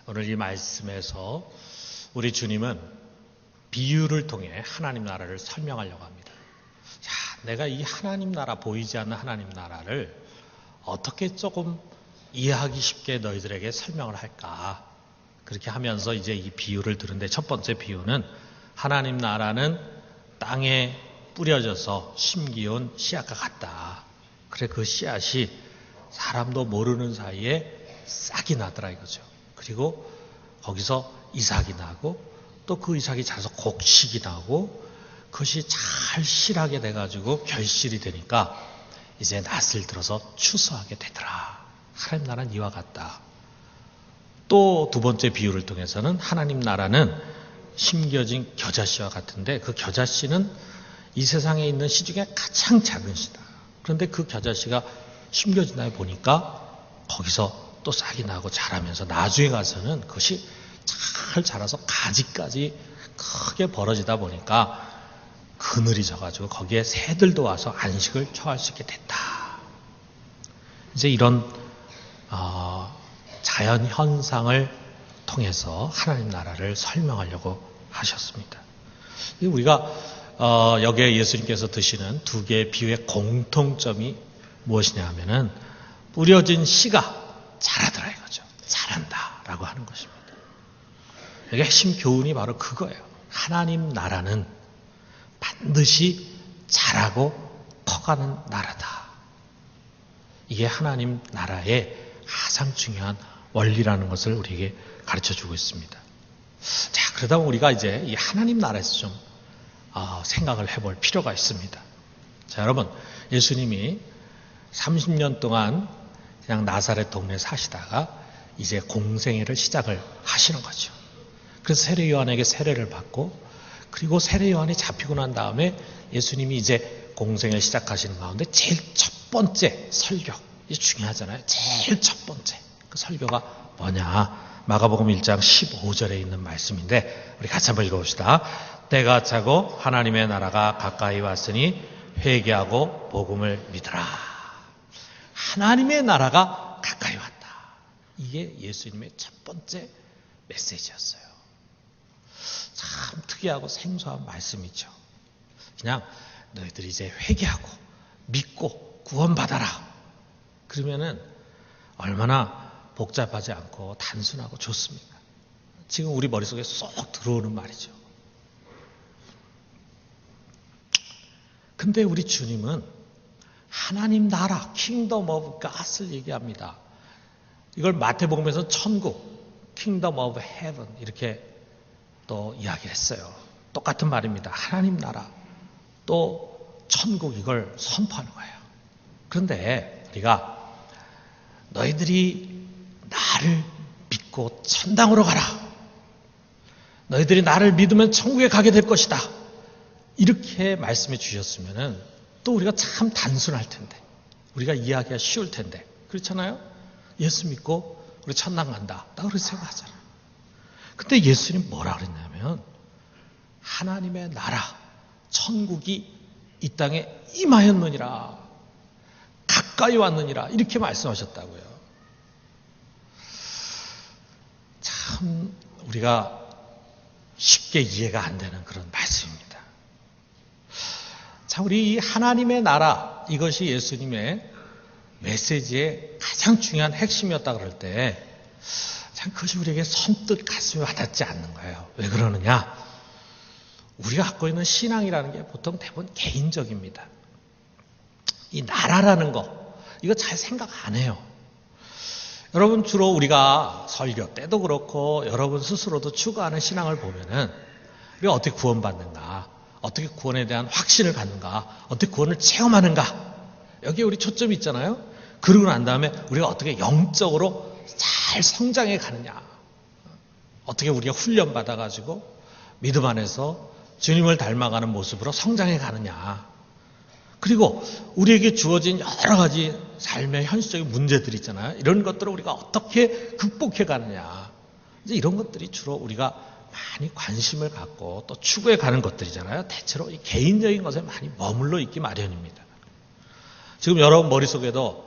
오늘 이 말씀에서 우리 주님은 비유를 통해 하나님 나라를 설명하려고 합니다. 자, 내가 이 하나님 나라, 보이지 않는 하나님 나라를 어떻게 조금 이해하기 쉽게 너희들에게 설명을 할까? 그렇게 하면서 이제 이 비유를 들은데, 첫 번째 비유는 하나님 나라는 땅에 뿌려져서 심기운 씨앗과 같다. 그래, 그 씨앗이 사람도 모르는 사이에 싹이 나더라 이거죠. 그리고 거기서 이삭이 나고 또 그 이삭이 자라서 곡식이 나고 그것이 잘 실하게 돼가지고 결실이 되니까 이제 낯을 들어서 추수하게 되더라. 하나님 나라는 이와 같다. 또 두 번째 비유를 통해서는 하나님 나라는 심겨진 겨자씨와 같은데, 그 겨자씨는 이 세상에 있는 씨 중에 가장 작은 씨다. 그런데 그 겨자씨가 심겨진다 보니까 거기서 또 싹이 나고 자라면서 나중에 가서는 그것이 잘 자라서 가지까지 크게 벌어지다 보니까 그늘이 져가지고 거기에 새들도 와서 안식을 처할 수 있게 됐다. 이제 이런 자연 현상을 통해서 하나님 나라를 설명하려고 하셨습니다. 우리가 여기에 예수님께서 드시는 두 개의 비유의 공통점이 무엇이냐 하면은 뿌려진 씨가 자라더라 이거죠. 자란다라고 하는 것입니다. 여기 핵심 교훈이 바로 그거예요. 하나님 나라는 반드시 자라고 커가는 나라다. 이게 하나님 나라의 가장 중요한 원리라는 것을 우리에게 가르쳐주고 있습니다. 자, 그러다 보면 우리가 이제 이 하나님 나라에서 좀 생각을 해볼 필요가 있습니다. 자, 여러분, 예수님이 30년 동안 그냥 나사렛 동네에 사시다가 이제 공생애를 시작을 하시는 거죠. 그래서 세례 요한에게 세례를 받고, 그리고 세례 요한이 잡히고 난 다음에 예수님이 이제 공생을 시작하시는 가운데 제일 첫 번째 설교, 이게 중요하잖아요. 제일 첫 번째 그 설교가 뭐냐? 마가복음 1장 15절에 있는 말씀인데 우리 같이 한번 읽어봅시다. 때가 차고 하나님의 나라가 가까이 왔으니 회개하고 복음을 믿으라. 하나님의 나라가 가까이 왔다. 이게 예수님의 첫 번째 메시지였어요. 참 특이하고 생소한 말씀이죠. 그냥 너희들이 이제 회개하고 믿고 구원받아라. 그러면은 얼마나 복잡하지 않고 단순하고 좋습니까? 지금 우리 머릿속에 쏙 들어오는 말이죠. 근데 우리 주님은 하나님 나라, 킹덤 오브 갓을 얘기합니다. 이걸 마태복음에서 천국, 킹덤 오브 헤븐 이렇게 또 이야기를 했어요. 똑같은 말입니다. 하나님 나라, 또 천국, 이걸 선포하는 거예요. 그런데 우리가 너희들이 나를 믿고 천당으로 가라. 너희들이 나를 믿으면 천국에 가게 될 것이다. 이렇게 말씀해 주셨으면은 또 우리가 참 단순할 텐데, 우리가 이해하기가 쉬울 텐데, 그렇잖아요? 예수 믿고 우리 천당 간다. 나 그렇게 생각하잖아. 근데 예수님 뭐라 그랬냐면 하나님의 나라, 천국이 이 땅에 임하였느니라. 가까이 왔느니라. 이렇게 말씀하셨다고요. 참 우리가 쉽게 이해가 안 되는 그런 말씀입니다. 자, 우리 이 하나님의 나라, 이것이 예수님의 메시지의 가장 중요한 핵심이었다 그럴 때 참 그것이 우리에게 선뜻 가슴에 와닿지 않는 거예요. 왜 그러느냐? 우리가 갖고 있는 신앙이라는 게 보통 대부분 개인적입니다. 이 나라라는 거, 이거 잘 생각 안 해요. 여러분, 주로 우리가 설교 때도 그렇고 여러분 스스로도 추구하는 신앙을 보면은 우리가 어떻게 구원받는가, 어떻게 구원에 대한 확신을 갖는가, 어떻게 구원을 체험하는가, 여기에 우리 초점이 있잖아요. 그러고 난 다음에 우리가 어떻게 영적으로 잘 성장해 가느냐, 어떻게 우리가 훈련받아가지고 믿음 안에서 주님을 닮아가는 모습으로 성장해 가느냐, 그리고 우리에게 주어진 여러 가지 삶의 현실적인 문제들이 있잖아요. 이런 것들을 우리가 어떻게 극복해 가느냐, 이제 이런 것들이 주로 우리가 많이 관심을 갖고 또 추구해 가는 것들이잖아요. 대체로 이 개인적인 것에 많이 머물러 있기 마련입니다. 지금 여러분 머릿속에도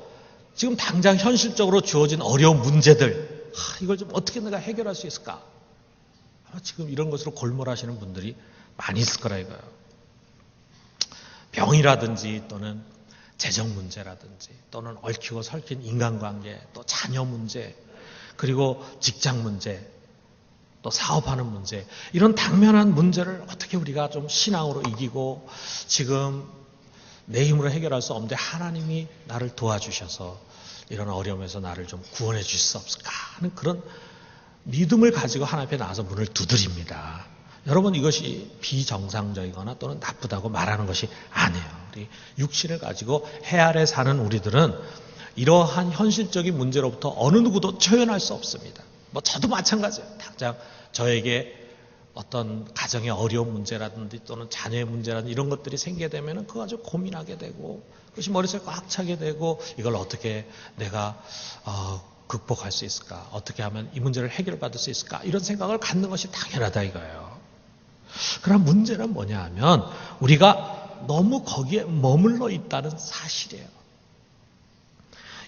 지금 당장 현실적으로 주어진 어려운 문제들, 이걸 좀 어떻게 내가 해결할 수 있을까? 아마 지금 이런 것으로 골몰하시는 분들이 많이 있을 거라 이거예요. 병이라든지 또는 재정 문제라든지 또는 얽히고 설킨 인간관계, 또 자녀 문제, 그리고 직장 문제, 또 사업하는 문제, 이런 당면한 문제를 어떻게 우리가 좀 신앙으로 이기고 지금 내 힘으로 해결할 수 없는데 하나님이 나를 도와주셔서 이런 어려움에서 나를 좀 구원해 주실 수 없을까 하는 그런 믿음을 가지고 하나님 앞에 나와서 문을 두드립니다. 여러분, 이것이 비정상적이거나 또는 나쁘다고 말하는 것이 아니에요. 우리 육신을 가지고 해 아래 사는 우리들은 이러한 현실적인 문제로부터 어느 누구도 초연할 수 없습니다. 뭐 저도 마찬가지예요. 당장 저에게 어떤 가정의 어려운 문제라든지 또는 자녀의 문제라든지 이런 것들이 생기게 되면 그거 가지고 고민하게 되고 그것이 머릿속에 꽉 차게 되고 이걸 어떻게 내가 극복할 수 있을까? 어떻게 하면 이 문제를 해결받을 수 있을까? 이런 생각을 갖는 것이 당연하다 이거예요. 그럼 문제는 뭐냐 하면 우리가 너무 거기에 머물러 있다는 사실이에요.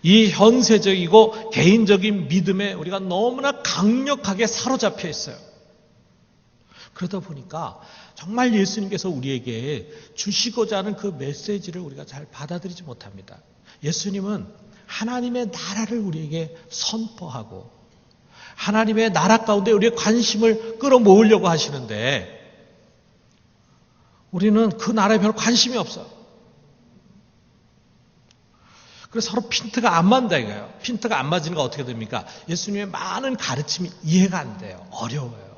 이 현세적이고 개인적인 믿음에 우리가 너무나 강력하게 사로잡혀 있어요. 그러다 보니까 정말 예수님께서 우리에게 주시고자 하는 그 메시지를 우리가 잘 받아들이지 못합니다. 예수님은 하나님의 나라를 우리에게 선포하고 하나님의 나라 가운데 우리의 관심을 끌어모으려고 하시는데 우리는 그 나라에 별로 관심이 없어요. 그래서 서로 핀트가 안 맞는다 이거예요. 핀트가 안 맞으니까 어떻게 됩니까? 예수님의 많은 가르침이 이해가 안 돼요. 어려워요.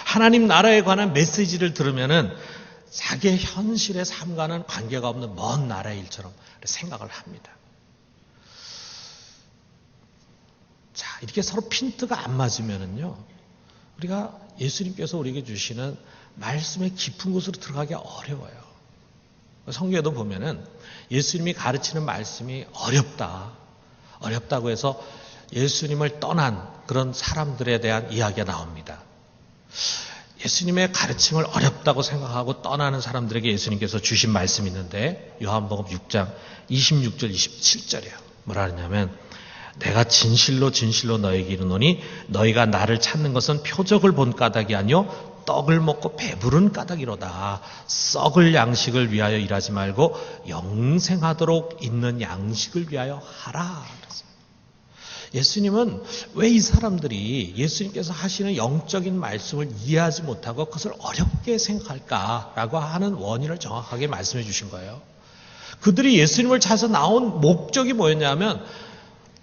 하나님 나라에 관한 메시지를 들으면은 자기의 현실의 삶과는 관계가 없는 먼 나라의 일처럼 생각을 합니다. 자, 이렇게 서로 핀트가 안 맞으면은요, 우리가 예수님께서 우리에게 주시는 말씀의 깊은 곳으로 들어가기 어려워요. 성경에도 보면은 예수님이 가르치는 말씀이 어렵다고 해서 예수님을 떠난 그런 사람들에 대한 이야기가 나옵니다. 예수님의 가르침을 어렵다고 생각하고 떠나는 사람들에게 예수님께서 주신 말씀이 있는데 요한복음 6장 26절 27절이에요. 뭐라 하냐면 내가 진실로 진실로 너에게 이르노니 너희가 나를 찾는 것은 표적을 본 까닭이 아니요 떡을 먹고 배부른 까닭이로다. 썩을 양식을 위하여 일하지 말고 영생하도록 있는 양식을 위하여 하라. 예수님은 왜 이 사람들이 예수님께서 하시는 영적인 말씀을 이해하지 못하고 그것을 어렵게 생각할까라고 하는 원인을 정확하게 말씀해 주신 거예요. 그들이 예수님을 찾아서 나온 목적이 뭐였냐면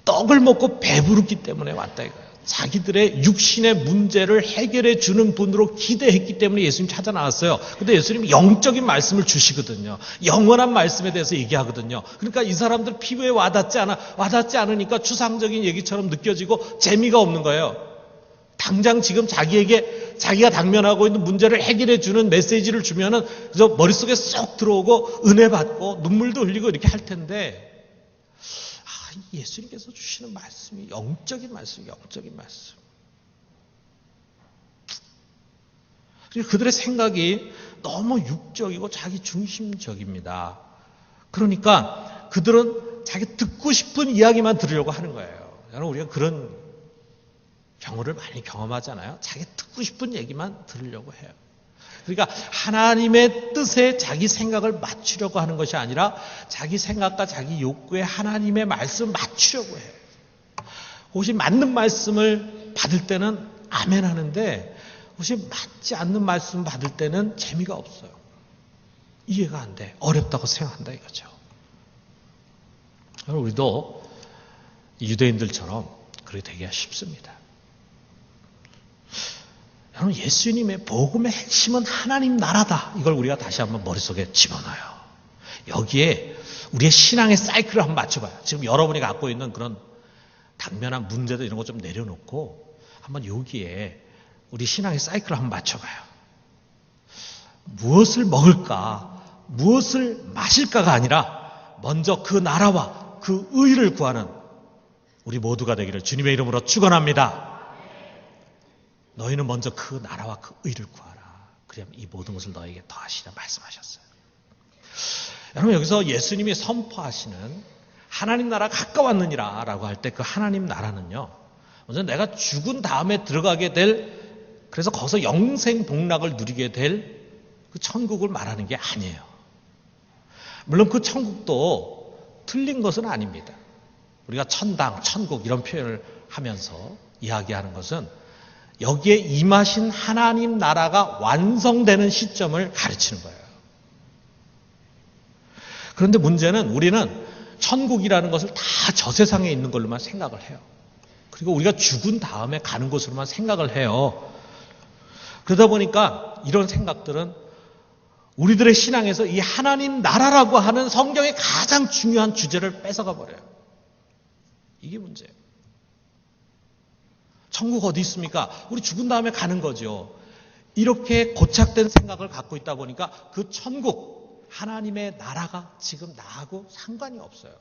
떡을 먹고 배부르기 때문에 왔다 이거예요. 자기들의 육신의 문제를 해결해 주는 분으로 기대했기 때문에 예수님 찾아 나왔어요. 근데 예수님이 영적인 말씀을 주시거든요. 영원한 말씀에 대해서 얘기하거든요. 그러니까 이 사람들 피부에 와닿지 않으니까 추상적인 얘기처럼 느껴지고 재미가 없는 거예요. 당장 지금 자기가 당면하고 있는 문제를 해결해 주는 메시지를 주면은 그래서 머릿속에 쏙 들어오고 은혜 받고 눈물도 흘리고 이렇게 할 텐데 예수님께서 주시는 말씀이 영적인 말씀. 그들의 생각이 너무 육적이고 자기 중심적입니다. 그러니까 그들은 자기 듣고 싶은 이야기만 들으려고 하는 거예요. 여러분 우리가 그런 경우를 많이 경험하잖아요. 자기 듣고 싶은 얘기만 들으려고 해요. 그러니까 하나님의 뜻에 자기 생각을 맞추려고 하는 것이 아니라 자기 생각과 자기 욕구에 하나님의 말씀을 맞추려고 해요. 혹시 맞는 말씀을 받을 때는 아멘 하는데 혹시 맞지 않는 말씀 받을 때는 재미가 없어요. 이해가 안 돼. 어렵다고 생각한다 이거죠. 우리도 유대인들처럼 그렇게 되기가 쉽습니다. 여러분 예수님의 복음의 핵심은 하나님 나라다. 이걸 우리가 다시 한번 머릿속에 집어넣어요. 여기에 우리의 신앙의 사이클을 한번 맞춰봐요. 지금 여러분이 갖고 있는 그런 당면한 문제들 이런 거 좀 내려놓고 한번 여기에 우리 신앙의 사이클을 한번 맞춰봐요. 무엇을 먹을까, 무엇을 마실까가 아니라 먼저 그 나라와 그 의를 구하는 우리 모두가 되기를 주님의 이름으로 축원합니다. 너희는 먼저 그 나라와 그 의를 구하라. 그러면 이 모든 것을 너에게 더하시라 말씀하셨어요. 여러분 여기서 예수님이 선포하시는 하나님 나라가 가까웠느니라 라고 할 때 그 하나님 나라는요. 먼저 내가 죽은 다음에 들어가게 될, 그래서 거기서 영생 복락을 누리게 될 그 천국을 말하는 게 아니에요. 물론 그 천국도 틀린 것은 아닙니다. 우리가 천당, 천국 이런 표현을 하면서 이야기하는 것은 여기에 임하신 하나님 나라가 완성되는 시점을 가르치는 거예요. 그런데 문제는 우리는 천국이라는 것을 다 저 세상에 있는 걸로만 생각을 해요. 그리고 우리가 죽은 다음에 가는 곳으로만 생각을 해요. 그러다 보니까 이런 생각들은 우리들의 신앙에서 이 하나님 나라라고 하는 성경의 가장 중요한 주제를 뺏어가 버려요. 이게 문제예요. 천국 어디 있습니까? 우리 죽은 다음에 가는 거죠. 이렇게 고착된 생각을 갖고 있다 보니까 그 천국, 하나님의 나라가 지금 나하고 상관이 없어요.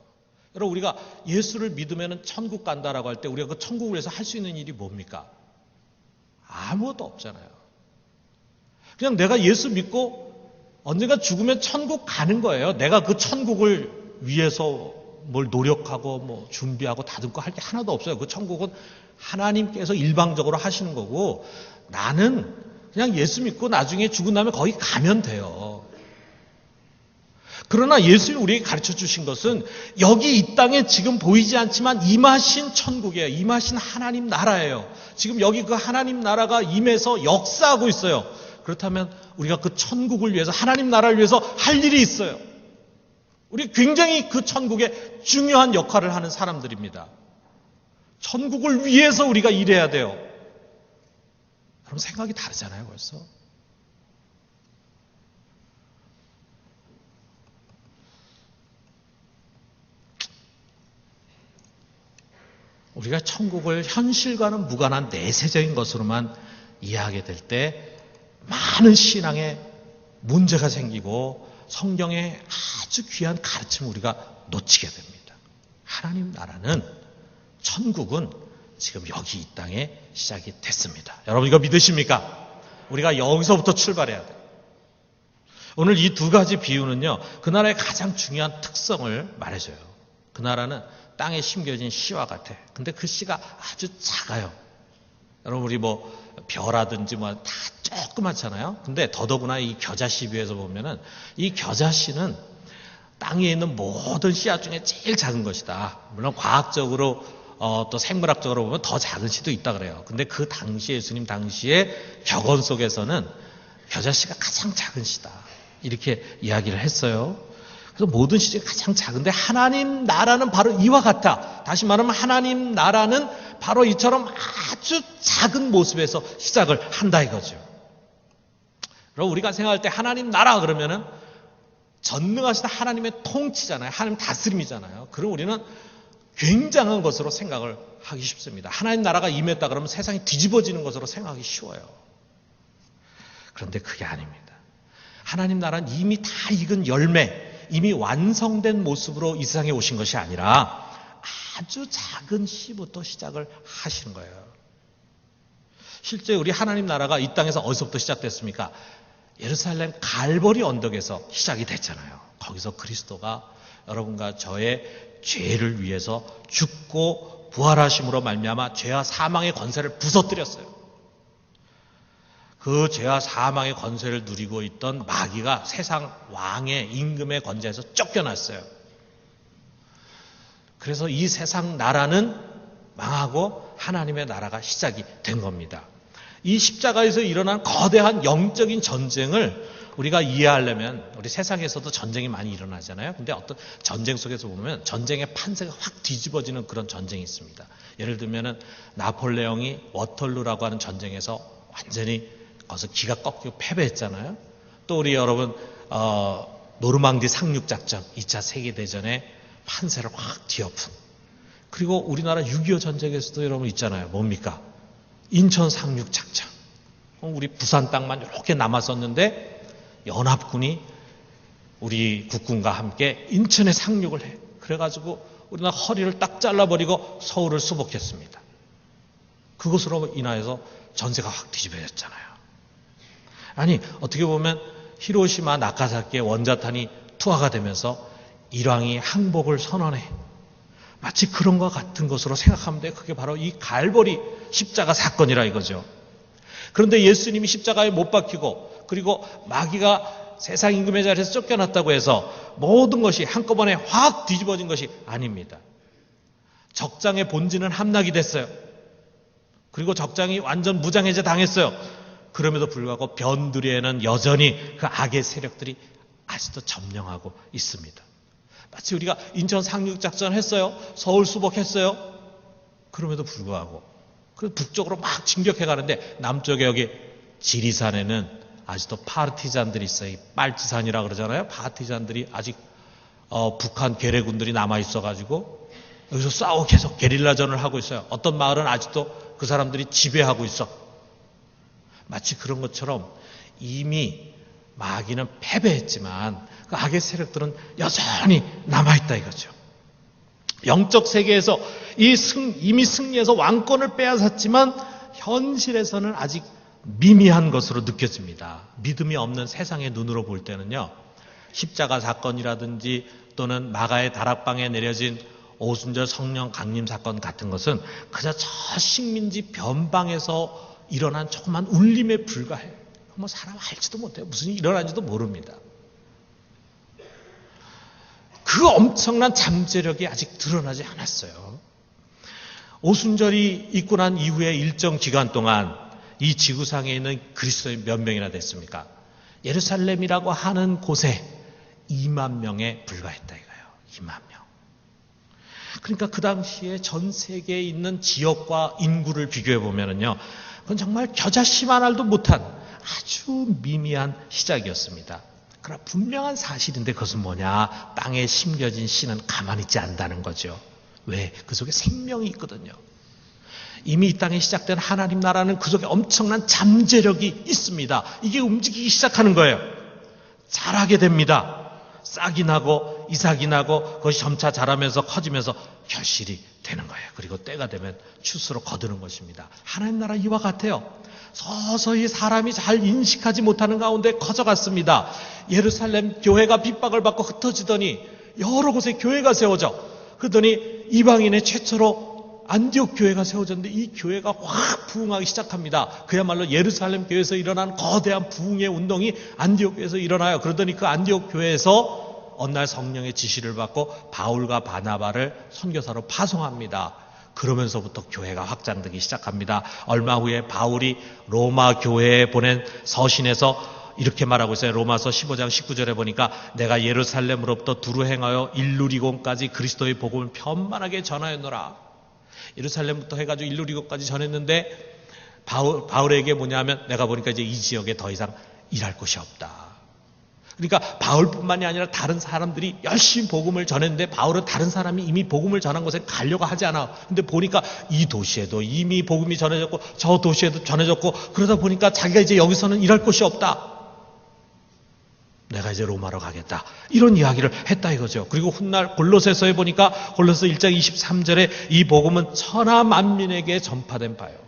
여러분, 우리가 예수를 믿으면 천국 간다라고 할 때 우리가 그 천국을 위해서 할 수 있는 일이 뭡니까? 아무것도 없잖아요. 그냥 내가 예수 믿고 언젠가 죽으면 천국 가는 거예요. 내가 그 천국을 위해서 뭘 노력하고 뭐 준비하고 다듬고 할 게 하나도 없어요. 그 천국은 하나님께서 일방적으로 하시는 거고, 나는 그냥 예수 믿고 나중에 죽은 다음에 거기 가면 돼요. 그러나 예수님이 우리에게 가르쳐 주신 것은 여기 이 땅에 지금 보이지 않지만 임하신 천국이에요. 임하신 하나님 나라예요. 지금 여기 그 하나님 나라가 임해서 역사하고 있어요. 그렇다면 우리가 그 천국을 위해서, 하나님 나라를 위해서 할 일이 있어요. 우리 굉장히 그 천국에 중요한 역할을 하는 사람들입니다. 천국을 위해서 우리가 일해야 돼요. 여러분, 생각이 다르잖아요, 벌써. 우리가 천국을 현실과는 무관한 내세적인 것으로만 이해하게 될 때 많은 신앙에 문제가 생기고 성경의 아주 귀한 가르침을 우리가 놓치게 됩니다. 하나님 나라는, 천국은 지금 여기 이 땅에 시작이 됐습니다. 여러분, 이거 믿으십니까? 우리가 여기서부터 출발해야 돼요. 오늘 이 두 가지 비유는요, 그 나라의 가장 중요한 특성을 말해줘요. 그 나라는 땅에 심겨진 씨와 같아. 근데 그 씨가 아주 작아요. 여러분, 우리 뭐 벼라든지 뭐 다 조그맣잖아요. 근데 더더구나 이 겨자씨 비유에서 보면은 이 겨자씨는 땅에 있는 모든 씨앗 중에 제일 작은 것이다. 물론 과학적으로 또 생물학적으로 보면 더 작은 씨도 있다 그래요. 근데 그 당시에, 예수님 당시에 격언 속에서는 겨자씨가 가장 작은 씨다, 이렇게 이야기를 했어요. 그래서 모든 씨 중에 가장 작은데 하나님 나라는 바로 이와 같다. 다시 말하면 하나님 나라는 바로 이처럼 아주 작은 모습에서 시작을 한다 이거죠. 그럼 우리가 생각할 때 하나님 나라 그러면은 전능하신 하나님의 통치잖아요. 하나님 다스림이잖아요. 그럼 우리는 굉장한 것으로 생각을 하기 쉽습니다. 하나님 나라가 임했다 그러면 세상이 뒤집어지는 것으로 생각하기 쉬워요. 그런데 그게 아닙니다. 하나님 나라는 이미 다 익은 열매, 이미 완성된 모습으로 이 세상에 오신 것이 아니라 아주 작은 씨부터 시작을 하시는 거예요. 실제 우리 하나님 나라가 이 땅에서 어디서부터 시작됐습니까? 예루살렘 갈보리 언덕에서 시작이 됐잖아요. 거기서 그리스도가 여러분과 저의 죄를 위해서 죽고 부활하심으로 말미암아 죄와 사망의 권세를 부서뜨렸어요. 그 죄와 사망의 권세를 누리고 있던 마귀가 세상 왕의 임금의 권세에서 쫓겨났어요. 그래서 이 세상 나라는 망하고 하나님의 나라가 시작이 된 겁니다. 이 십자가에서 일어난 거대한 영적인 전쟁을 우리가 이해하려면, 우리 세상에서도 전쟁이 많이 일어나잖아요. 근데 어떤 전쟁 속에서 보면 전쟁의 판세가 확 뒤집어지는 그런 전쟁이 있습니다. 예를 들면은 나폴레옹이 워털루라고 하는 전쟁에서 완전히 거기서 기가 꺾이고 패배했잖아요. 또 우리 여러분 노르망디 상륙작전 2차 세계대전의 판세를 확 뒤엎은, 그리고 우리나라 6.25 전쟁에서도 여러분 있잖아요. 뭡니까? 인천 상륙작전. 우리 부산 땅만 이렇게 남았었는데 연합군이 우리 국군과 함께 인천에 상륙을 해. 그래가지고 우리나라 허리를 딱 잘라버리고 서울을 수복했습니다. 그것으로 인하여서 전세가 확 뒤집어졌잖아요. 아니, 어떻게 보면 히로시마 나가사키의 원자탄이 투하가 되면서 일왕이 항복을 선언해. 마치 그런 것 같은 것으로 생각하면 돼. 그게 바로 이 갈보리 십자가 사건이라 이거죠. 그런데 예수님이 십자가에 못 박히고 그리고 마귀가 세상 임금의 자리에서 쫓겨났다고 해서 모든 것이 한꺼번에 확 뒤집어진 것이 아닙니다. 적장의 본질은 함락이 됐어요. 그리고 적장이 완전 무장해제 당했어요. 그럼에도 불구하고 변두리에는 여전히 그 악의 세력들이 아직도 점령하고 있습니다. 마치 우리가 인천 상륙작전 했어요. 서울 수복했어요. 그럼에도 불구하고 그 북쪽으로 막 진격해 가는데 남쪽에 여기 지리산에는 아직도 파르티잔들이 있어요. 빨치산이라 그러잖아요. 파르티잔들이 아직 북한 괴뢰군들이 남아 있어가지고 여기서 싸우고 계속 게릴라전을 하고 있어요. 어떤 마을은 아직도 그 사람들이 지배하고 있어. 마치 그런 것처럼 이미 마귀는 패배했지만 그 악의 세력들은 여전히 남아있다 이거죠. 영적 세계에서 이미 승리해서 왕권을 빼앗았지만 현실에서는 아직 미미한 것으로 느껴집니다. 믿음이 없는 세상의 눈으로 볼 때는요. 십자가 사건이라든지 또는 마가의 다락방에 내려진 오순절 성령 강림 사건 같은 것은 그저 저 식민지 변방에서 일어난 조그만 울림에 불과해요. 뭐 사람 알지도 못해요. 무슨 일이 일어난지도 모릅니다. 그 엄청난 잠재력이 아직 드러나지 않았어요. 오순절이 있고 난 이후에 일정 기간 동안 이 지구상에 있는 그리스도인 몇 명이나 됐습니까? 예루살렘이라고 하는 곳에 2만 명에 불과했다 이거예요. 2만 명. 그러니까 그 당시에 전 세계에 있는 지역과 인구를 비교해 보면은요, 그건 정말 겨자씨 하나도 못한 아주 미미한 시작이었습니다. 그러나 분명한 사실인데 그것은 뭐냐? 땅에 심겨진 씨는 가만히 있지 않는다는 거죠. 왜? 그 속에 생명이 있거든요. 이미 이 땅에 시작된 하나님 나라는 그 속에 엄청난 잠재력이 있습니다. 이게 움직이기 시작하는 거예요. 자라게 됩니다. 싹이 나고 이삭이 나고 그것이 점차 자라면서 커지면서 결실이 되는 거예요. 그리고 때가 되면 추수로 거두는 것입니다. 하나님 나라 이와 같아요. 서서히 사람이 잘 인식하지 못하는 가운데 커져갔습니다. 예루살렘 교회가 핍박을 받고 흩어지더니 여러 곳에 교회가 세워져. 그러더니 이방인의 최초로 안디옥 교회가 세워졌는데 이 교회가 확 부흥하기 시작합니다. 그야말로 예루살렘 교회에서 일어난 거대한 부흥의 운동이 안디옥 교회에서 일어나요. 그러더니 그 안디옥 교회에서 어느 날 성령의 지시를 받고 바울과 바나바를 선교사로 파송합니다. 그러면서부터 교회가 확장되기 시작합니다. 얼마 후에 바울이 로마 교회에 보낸 서신에서 이렇게 말하고 있어요. 로마서 15장 19절에 보니까 내가 예루살렘으로부터 두루 행하여 일루리곤까지 그리스도의 복음을 편만하게 전하였노라. 예루살렘부터 해가지고 일루리곤까지 전했는데 바울에게 뭐냐면 내가 보니까 이제 이 지역에 더 이상 일할 곳이 없다. 그러니까 바울뿐만이 아니라 다른 사람들이 열심히 복음을 전했는데 바울은 다른 사람이 이미 복음을 전한 곳에 가려고 하지 않아. 근데 보니까 이 도시에도 이미 복음이 전해졌고 저 도시에도 전해졌고 그러다 보니까 자기가 이제 여기서는 일할 곳이 없다. 내가 이제 로마로 가겠다. 이런 이야기를 했다 이거죠. 그리고 훗날 골로새서에 보니까 골로새 1장 23절에 이 복음은 천하 만민에게 전파된 바요.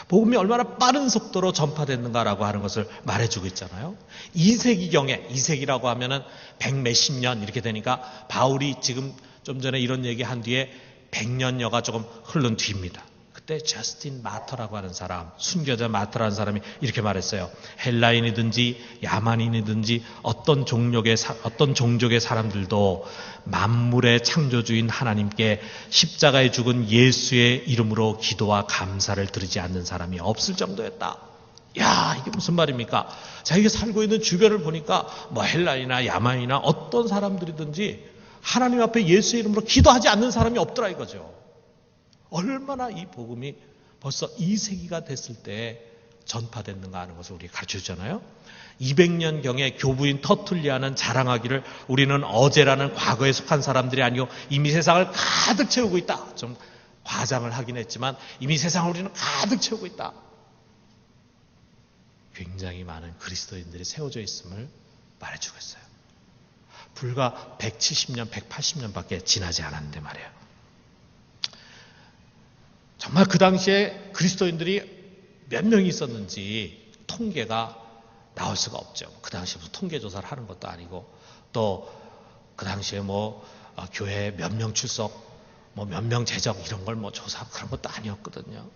복음이 얼마나 빠른 속도로 전파됐는가라고 하는 것을 말해주고 있잖아요. 2세기경에 2세기라고 하면은 100몇십 년 이렇게 되니까 바울이 지금 좀 전에 이런 얘기한 뒤에 100년여가 조금 흐른 뒤입니다. 그때 저스틴 마터라고 하는 사람, 순교자 마터라는 사람이 이렇게 말했어요. 헬라인이든지 야만인이든지 어떤 종족의 사람들도 만물의 창조주인 하나님께 십자가에 죽은 예수의 이름으로 기도와 감사를 드리지 않는 사람이 없을 정도였다. 야, 이게 무슨 말입니까? 자기가 살고 있는 주변을 보니까 뭐 헬라인이나 야만이나 어떤 사람들이든지 하나님 앞에 예수의 이름으로 기도하지 않는 사람이 없더라 이거죠. 얼마나 이 복음이 벌써 2세기가 됐을 때 전파됐는가 하는 것을 우리 가르쳐주잖아요. 200년경에 교부인 터툴리아는 자랑하기를 우리는 어제라는 과거에 속한 사람들이 아니고 이미 세상을 가득 채우고 있다. 좀 과장을 하긴 했지만 이미 세상을 우리는 가득 채우고 있다. 굉장히 많은 그리스도인들이 세워져 있음을 말해주고 있어요. 불과 170년, 180년밖에 지나지 않았는데 말이에요. 정말 그 당시에 그리스도인들이 몇 명이 있었는지 통계가 나올 수가 없죠. 그 당시에 무슨 통계조사를 하는 것도 아니고 또 그 당시에 뭐 교회에 몇 명 출석 뭐 몇 명 재적 이런 걸 뭐 조사 그런 것도 아니었거든요.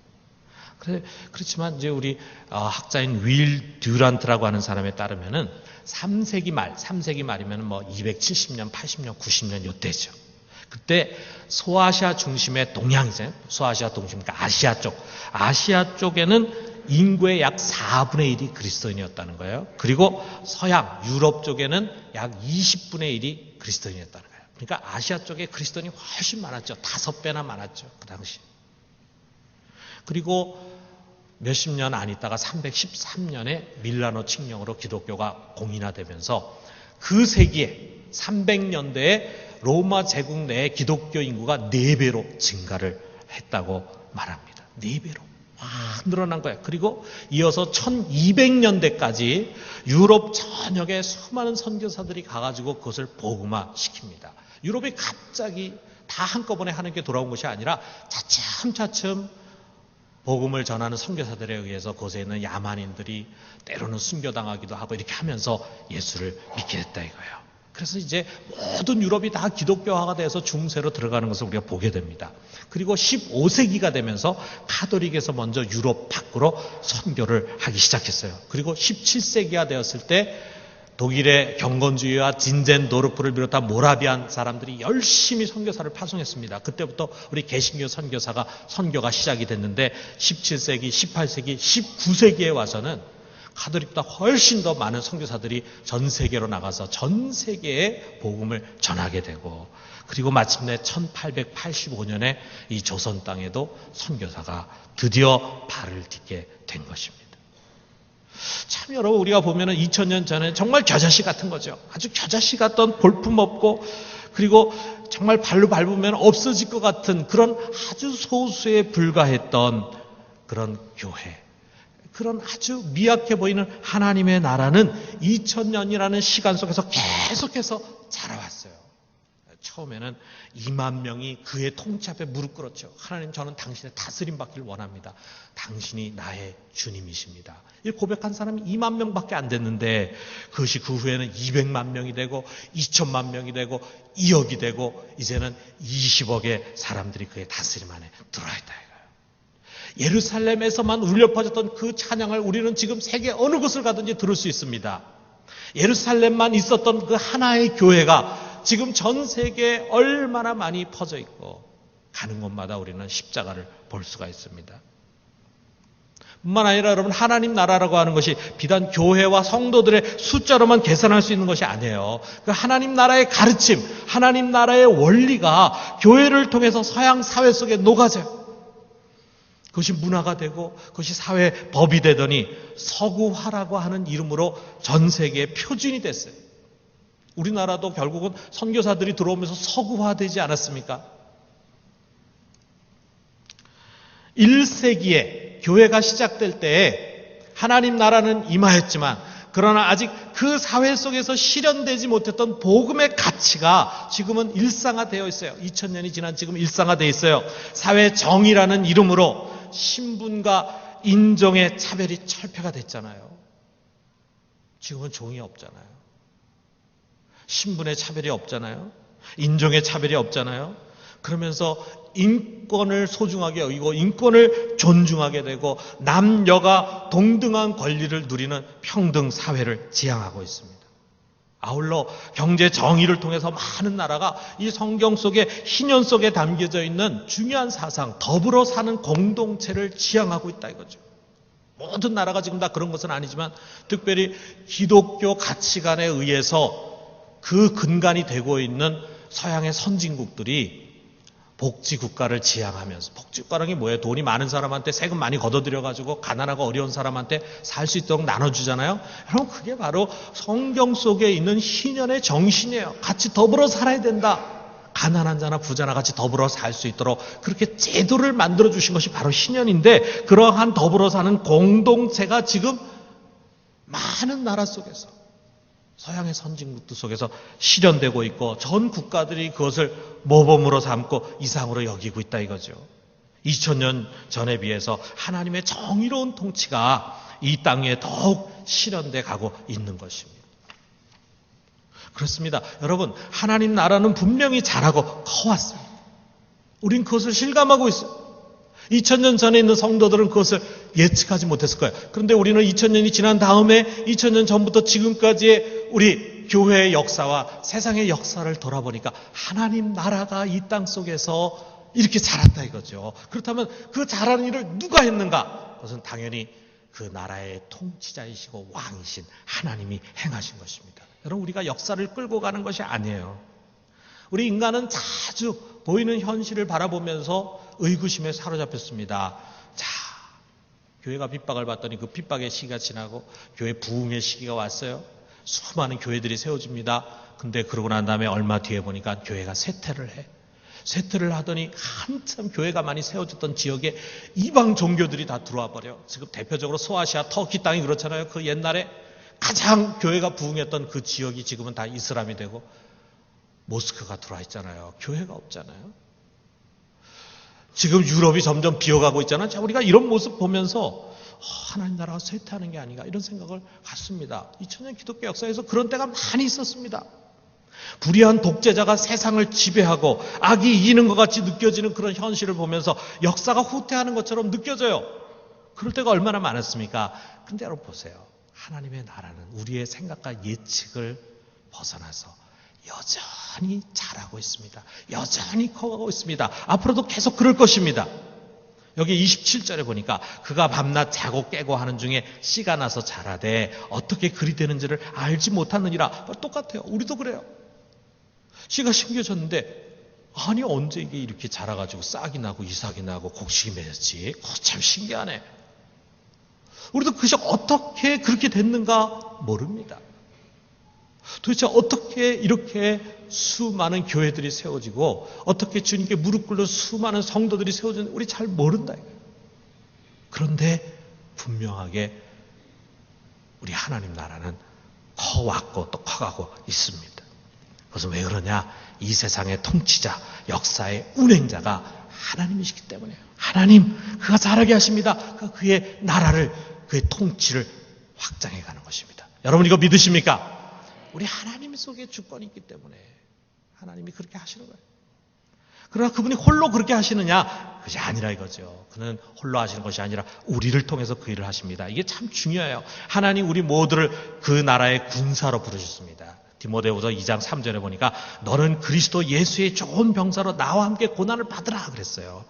그렇지만 이제 우리 학자인 윌 듀란트라고 하는 사람에 따르면은 3세기 말이면 뭐 270년, 80년, 90년 요때죠. 그때 소아시아 중심의 동양이잖아요. 소아시아 중심, 그러니까 아시아 쪽에는 인구의 약 4분의 1이 그리스도인이었다는 거예요. 그리고 서양, 유럽 쪽에는 약 20분의 1이 그리스도인이었다는 거예요. 그러니까 아시아 쪽에 그리스도인이 훨씬 많았죠. 5배나 많았죠. 그 당시. 그리고 몇십 년 안 있다가 313년에 밀라노 칙령으로 기독교가 공인화되면서 그 세기에 300년대에 로마 제국 내의 기독교 인구가 4배로 증가를 했다고 말합니다. 4배로. 확 늘어난 거예요. 그리고 이어서 1200년대까지 유럽 전역에 수많은 선교사들이 가가지고 그것을 복음화시킵니다. 유럽이 갑자기 다 한꺼번에 하는 게 돌아온 것이 아니라 차츰차츰 복음을 전하는 선교사들에 의해서 그곳에 있는 야만인들이 때로는 순교당하기도 하고 이렇게 하면서 예수를 믿게 됐다 이거예요. 그래서 이제 모든 유럽이 다 기독교화가 돼서 중세로 들어가는 것을 우리가 보게 됩니다. 그리고 15세기가 되면서 가톨릭에서 먼저 유럽 밖으로 선교를 하기 시작했어요. 그리고 17세기가 되었을 때 독일의 경건주의와 진젠도르프를 비롯한 모라비안 사람들이 열심히 선교사를 파송했습니다. 그때부터 우리 개신교 선교가 시작이 됐는데 17세기, 18세기, 19세기에 와서는 가톨릭보다 훨씬 더 많은 선교사들이 전 세계로 나가서 전 세계에 복음을 전하게 되고 그리고 마침내 1885년에 이 조선 땅에도 선교사가 드디어 발을 딛게 된 것입니다. 참 여러분 우리가 보면은 2000년 전에 정말 겨자씨 같은 거죠. 아주 겨자씨 같던 볼품없고 그리고 정말 발로 밟으면 없어질 것 같은 그런 아주 소수에 불과했던 그런 교회. 그런 아주 미약해 보이는 하나님의 나라는 2000년이라는 시간 속에서 계속해서 자라왔어요. 처음에는 2만 명이 그의 통치 앞에 무릎 꿇었죠. 하나님 저는 당신의 다스림 받기를 원합니다. 당신이 나의 주님이십니다. 이 고백한 사람이 2만 명밖에 안 됐는데 그것이 그 후에는 200만 명이 되고 2천만 명이 되고 2억이 되고 이제는 20억의 사람들이 그의 다스림 안에 들어와 있다. 예루살렘에서만 울려 퍼졌던 그 찬양을 우리는 지금 세계 어느 곳을 가든지 들을 수 있습니다. 예루살렘만 있었던 그 하나의 교회가 지금 전 세계에 얼마나 많이 퍼져 있고 가는 곳마다 우리는 십자가를 볼 수가 있습니다. 뿐만 아니라 여러분 하나님 나라라고 하는 것이 비단 교회와 성도들의 숫자로만 계산할 수 있는 것이 아니에요. 그 하나님 나라의 가르침, 하나님 나라의 원리가 교회를 통해서 서양 사회 속에 녹아져요. 그것이 문화가 되고 그것이 사회 법이 되더니 서구화라고 하는 이름으로 전 세계의 표준이 됐어요. 우리나라도 결국은 선교사들이 들어오면서 서구화되지 않았습니까? 1세기에 교회가 시작될 때에 하나님 나라는 임하였지만 그러나 아직 그 사회 속에서 실현되지 못했던 복음의 가치가 지금은 일상화되어 있어요. 2000년이 지난 지금 일상화되어 있어요. 사회 정의라는 이름으로 신분과 인종의 차별이 철폐가 됐잖아요. 지금은 종이 없잖아요. 신분의 차별이 없잖아요. 인종의 차별이 없잖아요. 그러면서 인권을 소중하게 여기고 인권을 존중하게 되고 남녀가 동등한 권리를 누리는 평등 사회를 지향하고 있습니다. 아울러 경제 정의를 통해서 많은 나라가 이 성경 속에 희년 속에 담겨져 있는 중요한 사상, 더불어 사는 공동체를 지향하고 있다 이거죠. 모든 나라가 지금 다 그런 것은 아니지만 특별히 기독교 가치관에 의해서 그 근간이 되고 있는 서양의 선진국들이 복지국가를 지향하면서, 복지국가라는 게 뭐예요? 돈이 많은 사람한테 세금 많이 걷어들여가지고 가난하고 어려운 사람한테 살 수 있도록 나눠주잖아요. 여러분 그게 바로 성경 속에 있는 희년의 정신이에요. 같이 더불어 살아야 된다. 가난한 자나 부자나 같이 더불어 살 수 있도록 그렇게 제도를 만들어 주신 것이 바로 희년인데, 그러한 더불어 사는 공동체가 지금 많은 나라 속에서, 서양의 선진국들 속에서 실현되고 있고 전 국가들이 그것을 모범으로 삼고 이상으로 여기고 있다 이거죠. 2000년 전에 비해서 하나님의 정의로운 통치가 이 땅에 더욱 실현돼 가고 있는 것입니다. 그렇습니다. 여러분, 하나님 나라는 분명히 자라고 커왔습니다. 우린 그것을 실감하고 있어요. 2000년 전에 있는 성도들은 그것을 예측하지 못했을 거예요. 그런데 우리는 2000년이 지난 다음에 2000년 전부터 지금까지의 우리 교회의 역사와 세상의 역사를 돌아보니까 하나님 나라가 이 땅 속에서 이렇게 자랐다 이거죠. 그렇다면 그 자라는 일을 누가 했는가? 그것은 당연히 그 나라의 통치자이시고 왕이신 하나님이 행하신 것입니다. 여러분, 우리가 역사를 끌고 가는 것이 아니에요. 우리 인간은 자주 보이는 현실을 바라보면서 의구심에 사로잡혔습니다. 자, 교회가 핍박을 받더니 그 핍박의 시기가 지나고 교회 부흥의 시기가 왔어요. 수많은 교회들이 세워집니다. 근데 그러고 난 다음에 얼마 뒤에 보니까 교회가 쇠퇴를 해. 쇠퇴를 하더니 한참 교회가 많이 세워졌던 지역에 이방 종교들이 다 들어와 버려. 지금 대표적으로 소아시아 터키 땅이 그렇잖아요. 그 옛날에 가장 교회가 부흥했던 그 지역이 지금은 다 이슬람이 되고 모스크가 들어와 있잖아요. 교회가 없잖아요. 지금 유럽이 점점 비어가고 있잖아요. 자, 우리가 이런 모습 보면서 하나님 나라가 쇠퇴하는 게 아닌가 이런 생각을 갖습니다. 2000년 기독교 역사에서 그런 때가 많이 있었습니다. 불의한 독재자가 세상을 지배하고 악이 이기는 것 같이 느껴지는 그런 현실을 보면서 역사가 후퇴하는 것처럼 느껴져요. 그럴 때가 얼마나 많았습니까? 그런데 여러분 보세요. 하나님의 나라는 우리의 생각과 예측을 벗어나서 여전히 자라고 있습니다. 여전히 커가고 있습니다. 앞으로도 계속 그럴 것입니다. 여기 27절에 보니까 그가 밤낮 자고 깨고 하는 중에 씨가 나서 자라되 어떻게 그리 되는지를 알지 못하느니라. 똑같아요. 우리도 그래요. 씨가 심겨졌는데 아니 언제 이게 이렇게 자라가지고 싹이 나고 이삭이 나고 곡식이 맺었지? 참 신기하네. 우리도 그것이 어떻게 그렇게 됐는가 모릅니다. 도대체 어떻게 이렇게 수많은 교회들이 세워지고 어떻게 주님께 무릎 꿇는 수많은 성도들이 세워지는지 우리 잘 모른다. 그런데 분명하게 우리 하나님 나라는 커왔고 또 커가고 있습니다. 그것은 왜 그러냐? 이 세상의 통치자, 역사의 운행자가 하나님이시기 때문에요. 하나님, 그가 잘하게 하십니다. 그의 나라를, 그의 통치를 확장해가는 것입니다. 여러분 이거 믿으십니까? 우리 하나님 속에 주권이 있기 때문에 하나님이 그렇게 하시는 거예요. 그러나 그분이 홀로 그렇게 하시느냐? 그것이 아니라 이거죠. 그는 홀로 하시는 것이 아니라 우리를 통해서 그 일을 하십니다. 이게 참 중요해요. 하나님 우리 모두를 그 나라의 군사로 부르셨습니다. 디모데후서 2장 3절에 보니까 너는 그리스도 예수의 좋은 병사로 나와 함께 고난을 받으라 그랬어요.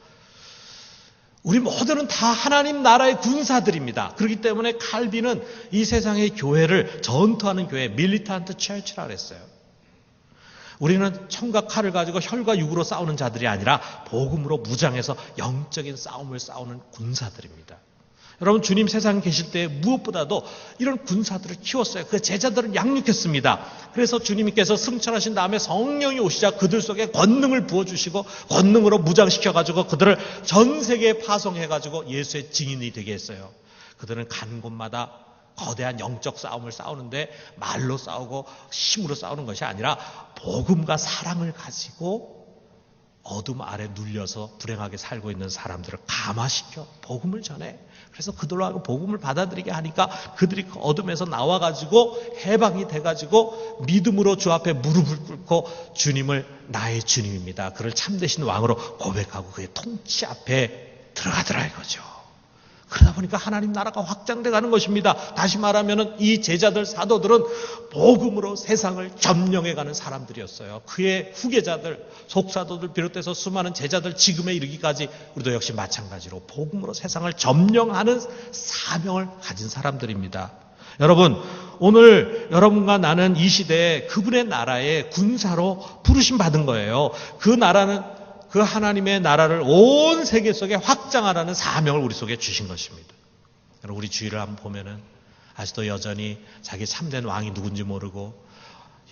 우리 모두는 다 하나님 나라의 군사들입니다. 그렇기 때문에 칼빈은 이 세상의 교회를 전투하는 교회, 밀리탄트 처치라 그랬어요. 우리는 총과 칼을 가지고 혈과 육으로 싸우는 자들이 아니라 복음으로 무장해서 영적인 싸움을 싸우는 군사들입니다. 여러분 주님 세상에 계실 때 무엇보다도 이런 군사들을 키웠어요. 그 제자들을 양육했습니다. 그래서 주님께서 승천하신 다음에 성령이 오시자 그들 속에 권능을 부어주시고 권능으로 무장시켜가지고 그들을 전 세계에 파송해가지고 예수의 증인이 되게 했어요. 그들은 간 곳마다 거대한 영적 싸움을 싸우는데 말로 싸우고 힘으로 싸우는 것이 아니라 복음과 사랑을 가지고 어둠 아래 눌려서 불행하게 살고 있는 사람들을 감화시켜 복음을 전해. 그래서 그들로 하고 복음을 받아들이게 하니까 그들이 그 어둠에서 나와가지고 해방이 돼가지고 믿음으로 주 앞에 무릎을 꿇고 주님을 나의 주님입니다. 그를 참되신 왕으로 고백하고 그의 통치 앞에 들어가더라 이거죠. 그러다 보니까 하나님 나라가 확장돼 가는 것입니다. 다시 말하면 이 제자들 사도들은 복음으로 세상을 점령해 가는 사람들이었어요. 그의 후계자들 속사도들 비롯해서 수많은 제자들 지금에 이르기까지 우리도 역시 마찬가지로 복음으로 세상을 점령하는 사명을 가진 사람들입니다. 여러분 오늘 여러분과 나는 이 시대에 그분의 나라의 군사로 부르심 받은 거예요. 그 나라는 그 하나님의 나라를 온 세계 속에 확장하라는 사명을 우리 속에 주신 것입니다. 여러분 우리 주위를 한번 보면은 아직도 여전히 자기 참된 왕이 누군지 모르고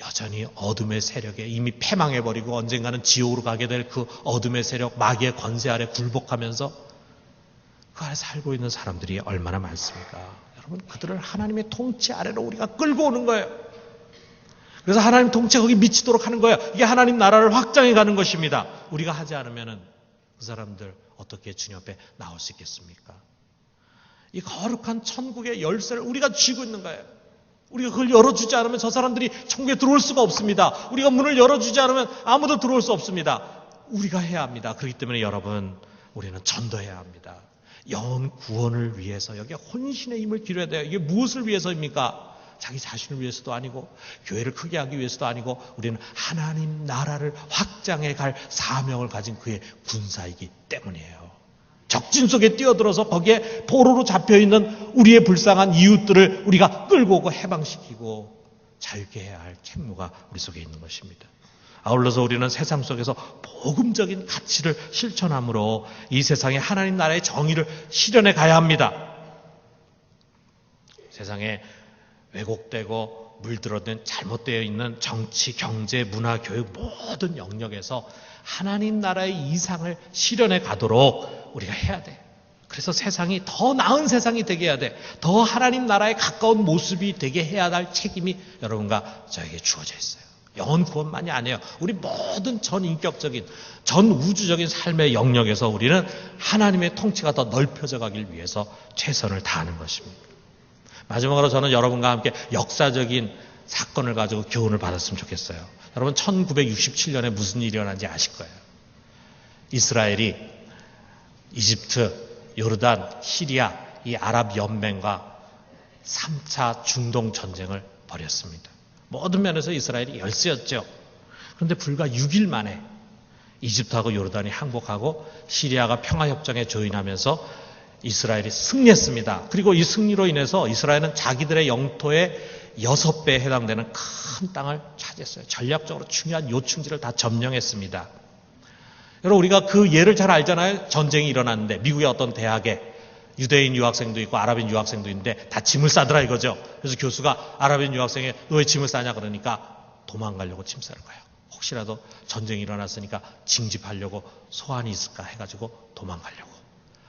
여전히 어둠의 세력에 이미 패망해버리고 언젠가는 지옥으로 가게 될 그 어둠의 세력 마귀의 권세 아래 굴복하면서 그 아래 살고 있는 사람들이 얼마나 많습니까? 여러분 그들을 하나님의 통치 아래로 우리가 끌고 오는 거예요. 그래서 하나님 통치가 거기 미치도록 하는 거예요. 이게 하나님 나라를 확장해 가는 것입니다. 우리가 하지 않으면 그 사람들 어떻게 주님 앞에 나올 수 있겠습니까? 이 거룩한 천국의 열쇠를 우리가 쥐고 있는 거예요. 우리가 그걸 열어주지 않으면 저 사람들이 천국에 들어올 수가 없습니다. 우리가 문을 열어주지 않으면 아무도 들어올 수 없습니다. 우리가 해야 합니다. 그렇기 때문에 여러분, 우리는 전도해야 합니다. 영혼 구원을 위해서 여기에 혼신의 힘을 기울여야 돼요. 이게 무엇을 위해서입니까? 자기 자신을 위해서도 아니고 교회를 크게 하기 위해서도 아니고 우리는 하나님 나라를 확장해 갈 사명을 가진 그의 군사이기 때문이에요. 적진 속에 뛰어들어서 거기에 포로로 잡혀있는 우리의 불쌍한 이웃들을 우리가 끌고 오고 해방시키고 자유케 해야 할 책무가 우리 속에 있는 것입니다. 아울러서 우리는 세상 속에서 복음적인 가치를 실천함으로 이 세상에 하나님 나라의 정의를 실현해 가야 합니다. 세상에 왜곡되고 물들어든 잘못되어 있는 정치, 경제, 문화, 교육 모든 영역에서 하나님 나라의 이상을 실현해 가도록 우리가 해야 돼. 그래서 세상이 더 나은 세상이 되게 해야 돼. 더 하나님 나라에 가까운 모습이 되게 해야 할 책임이 여러분과 저에게 주어져 있어요. 영혼 구원만이 아니에요. 우리 모든 전인격적인, 전우주적인 삶의 영역에서 우리는 하나님의 통치가 더 넓혀져 가길 위해서 최선을 다하는 것입니다. 마지막으로 저는 여러분과 함께 역사적인 사건을 가지고 교훈을 받았으면 좋겠어요. 여러분 1967년에 무슨 일이 일어난지 아실 거예요. 이스라엘이 이집트, 요르단, 시리아 이 아랍 연맹과 3차 중동 전쟁을 벌였습니다. 모든 면에서 이스라엘이 열세였죠. 그런데 불과 6일 만에 이집트하고 요르단이 항복하고 시리아가 평화협정에 조인하면서 이스라엘이 승리했습니다. 그리고 이 승리로 인해서 이스라엘은 자기들의 영토의 6배에 해당되는 큰 땅을 차지했어요. 전략적으로 중요한 요충지를 다 점령했습니다. 여러분 우리가 그 예를 잘 알잖아요. 전쟁이 일어났는데 미국의 어떤 대학에 유대인 유학생도 있고 아랍인 유학생도 있는데 다 짐을 싸더라 이거죠. 그래서 교수가 아랍인 유학생에 너 왜 짐을 싸냐 그러니까 도망가려고 짐 싸는 거예요. 혹시라도 전쟁이 일어났으니까 징집하려고 소환이 있을까 해가지고 도망가려고.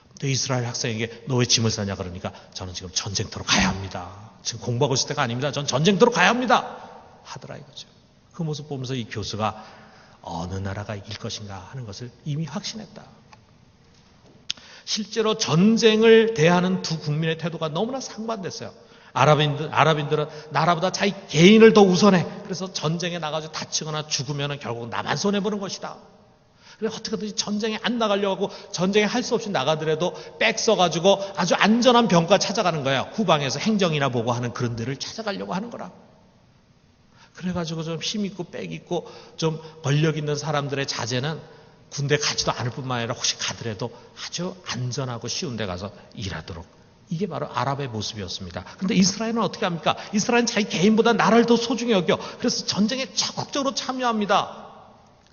근데 이스라엘 학생에게 너 왜 짐을 싸냐 그러니까 저는 지금 전쟁터로 가야 합니다. 지금 공부하고 있을 때가 아닙니다. 전 전쟁터로 가야 합니다. 하더라 이거죠. 그 모습 보면서 이 교수가 어느 나라가 이길 것인가 하는 것을 이미 확신했다. 실제로 전쟁을 대하는 두 국민의 태도가 너무나 상반됐어요. 아랍인들은 나라보다 자기 개인을 더 우선해. 그래서 전쟁에 나가서 다치거나 죽으면 결국 나만 손해보는 것이다. 그래서 어떻게든지 전쟁에 안 나가려고 하고 전쟁에 할 수 없이 나가더라도 백 써가지고 아주 안전한 병가 찾아가는 거예요. 후방에서 행정이나 보고 하는 그런 데를 찾아가려고 하는 거라. 그래가지고 좀 힘있고 빽있고 좀 권력 있는 사람들의 자제는 군대 가지도 않을 뿐만 아니라 혹시 가더라도 아주 안전하고 쉬운 데 가서 일하도록. 이게 바로 아랍의 모습이었습니다. 그런데 이스라엘은 어떻게 합니까? 이스라엘은 자기 개인보다 나라를 더 소중히 여겨. 그래서 전쟁에 적극적으로 참여합니다.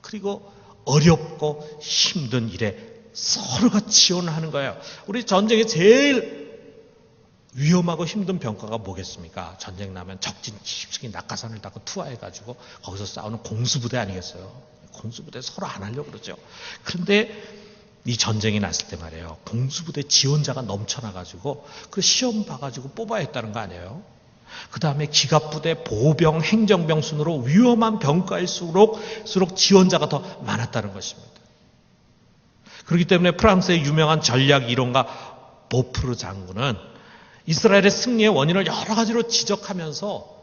그리고 어렵고 힘든 일에 서로가 지원을 하는 거예요. 우리 전쟁에 제일 위험하고 힘든 병가가 뭐겠습니까? 전쟁 나면 적진 깊숙이 낙하산을 타고 투하해가지고 거기서 싸우는 공수부대 아니겠어요? 공수부대 서로 안 하려고 그러죠. 그런데 이 전쟁이 났을 때 말이에요. 공수부대 지원자가 넘쳐나가지고 그 시험 봐가지고 뽑아야 했다는 거 아니에요? 그 다음에 기갑부대, 보병, 행정병 순으로 위험한 병가일수록 지원자가 더 많았다는 것입니다. 그렇기 때문에 프랑스의 유명한 전략 이론가 보프르 장군은 이스라엘의 승리의 원인을 여러 가지로 지적하면서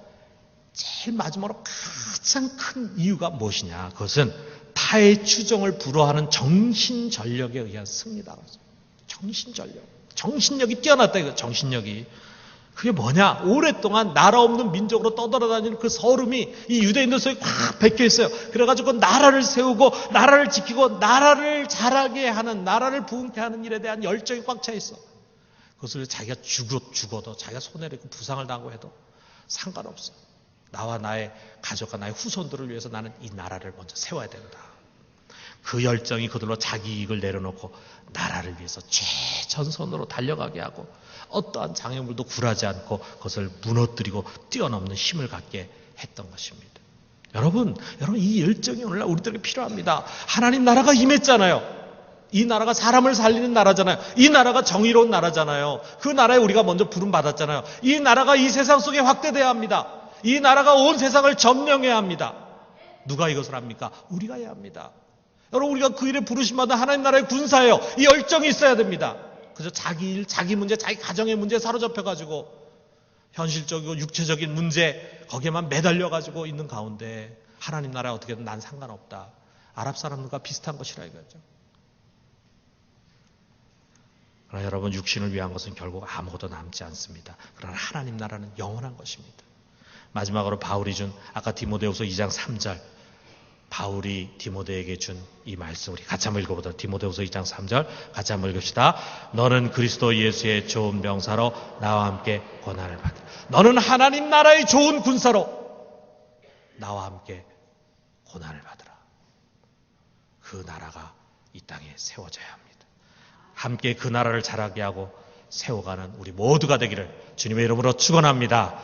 제일 마지막으로 가장 큰 이유가 무엇이냐. 그것은 타의 추종을 불허하는 정신전력에 의한 승리다. 정신전력. 정신력이 뛰어났다 이거 정신력이. 그게 뭐냐? 오랫동안 나라 없는 민족으로 떠돌아다니는 그 서름이 이 유대인들 속에 꽉 박혀 있어요. 그래가지고 나라를 세우고 나라를 지키고 나라를 자라게 하는 나라를 부흥케 하는 일에 대한 열정이 꽉 차 있어. 그것을 자기가 죽어도 자기가 손해를 입고 부상을 당하고 해도 상관없어. 나와 나의 가족과 나의 후손들을 위해서 나는 이 나라를 먼저 세워야 된다. 그 열정이 그들로 자기 이익을 내려놓고 나라를 위해서 최전선으로 달려가게 하고 어떠한 장애물도 굴하지 않고 그것을 무너뜨리고 뛰어넘는 힘을 갖게 했던 것입니다. 여러분 이 열정이 오늘날 우리들에게 필요합니다. 하나님 나라가 임했잖아요. 이 나라가 사람을 살리는 나라잖아요. 이 나라가 정의로운 나라잖아요. 그 나라에 우리가 먼저 부름받았잖아요. 이 나라가 이 세상 속에 확대돼야 합니다. 이 나라가 온 세상을 점령해야 합니다. 누가 이것을 합니까? 우리가 해야 합니다. 여러분 우리가 그 일에 부르심마다 하나님 나라의 군사예요. 이 열정이 있어야 됩니다. 그래서 자기 일, 자기 문제, 자기 가정의 문제에 사로잡혀가지고 현실적이고 육체적인 문제 거기에만 매달려가지고 있는 가운데 하나님 나라에 어떻게든 난 상관없다. 아랍 사람들과 비슷한 것이라 이거죠. 그러나 여러분, 육신을 위한 것은 결국 아무것도 남지 않습니다. 그러나 하나님 나라는 영원한 것입니다. 마지막으로 바울이 준 아까 디모데후서 2장 3절, 바울이 디모데에게 준 이 말씀 우리 같이 한번 읽어보자. 디모데후서 2장 3절 같이 한번 읽읍시다. 너는 그리스도 예수의 좋은 병사로 나와 함께 고난을 받으라. 너는 하나님 나라의 좋은 군사로 나와 함께 고난을 받으라. 그 나라가 이 땅에 세워져야 합니다. 함께 그 나라를 자라게 하고 세워가는 우리 모두가 되기를 주님의 이름으로 축원합니다.